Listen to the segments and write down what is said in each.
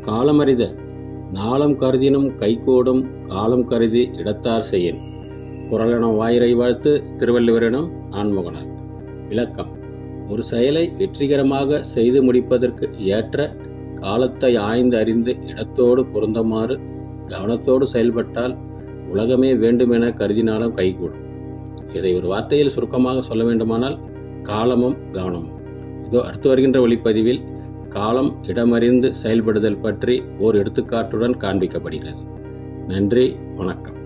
காலமறிதல் நாளம் கருதினும் கைகூடும் காலம் கருதி இடத்தார் செய்யின். குறளெனும் வாயிரை வாழ்த்து திருவள்ளுவரினும் நான்முகனார். விளக்கம்: ஒரு செயலை வெற்றிகரமாக செய்து முடிப்பதற்கு ஏற்ற காலத்தை ஆய்ந்து அறிந்து இடத்தோடு பொருந்தமாறு கவனத்தோடு செயல்பட்டால் உலகமே வேண்டுமென கருதினாலும் கைகூடும். இதை ஒரு வார்த்தையில் சுருக்கமாக சொல்ல வேண்டுமானால் காலமும் கவனமும். இதோ அடுத்து வருகின்ற ஒளிப்பதிவில் காலம் இடமறிந்து செயல்படுதல் பற்றி ஓர் எடுத்துக்காட்டுடன் காண்பிக்கப்படுகிறது. நன்றி, வணக்கம்.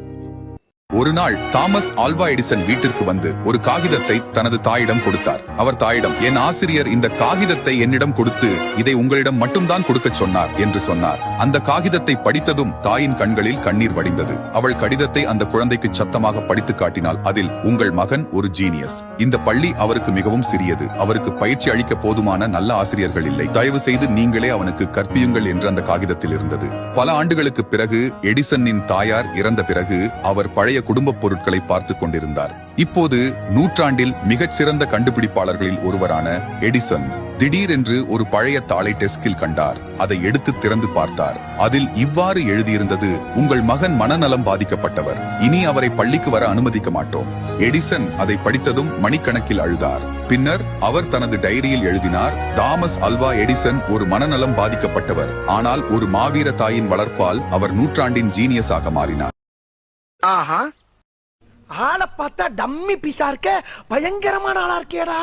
ஒரு நாள் தாமஸ் ஆல்வா எடிசன் வீட்டிற்கு வந்து ஒரு காகிதத்தை தனது தாயிடம் கொடுத்தார். அவர் தாயிடம், என் ஆசிரியர் இந்த காகிதத்தை என்னிடம் கொடுத்து இதை உங்களிடம் மட்டும்தான் கொடுக்க சொன்னார் என்று சொன்னார். அந்த காகிதத்தை படித்ததும் தாயின் கண்களில் கண்ணீர் வடிந்தது. அவள் கடிதத்தை அந்த குழந்தைக்கு சத்தமாக படித்து காட்டினாள். அதில், உங்கள் மகன் ஒரு ஜீனியஸ். இந்த பள்ளி அவருக்கு மிகவும் சிறியது. அவருக்கு பயிற்சி அளிக்க போதுமான நல்ல ஆசிரியர்கள் இல்லை. தயவு செய்து நீங்களே அவனுக்கு கற்பியுங்கள் என்று அந்த காகிதத்தில் இருந்தது. பல ஆண்டுகளுக்கு பிறகு எடிசனின் தாயார் இறந்த பிறகு அவர் பழைய குடும்ப பொருட்களை பார்த்து கொண்டிருந்தார். இப்போது நூற்றாண்டில் மிகச்சிறந்த கண்டுபிடிப்பாளர்களில் ஒருவரான எடிசன் திடீரென்று ஒரு பழைய தாளை டெஸ்கில் கண்டார். அதை எடுத்து திறந்து பார்த்தார். அதில் இவ்வாறு எழுதியிருந்தது: உங்கள் மகன் மனநலம் பாதிக்கப்பட்டவர். இனி அவரை பள்ளிக்கு வர அனுமதிக்க மாட்டோம். எடிசன் அதை படித்ததும் மணிக்கணக்கில் அழுதார். பின்னர் அவர் தனது டைரியில் எழுதினார்: தாமஸ் ஆல்வா எடிசன் ஒரு மனநலம் பாதிக்கப்பட்டவர், ஆனால் ஒரு மாவீர தாயின் வளர்ப்பால் அவர் நூற்றாண்டின் ஜீனியஸாக மாறினார். ஆஹா, ஆளை பார்த்தா டம்மி பீஸா இருக்க, பயங்கரமான ஆளா இருக்கேடா.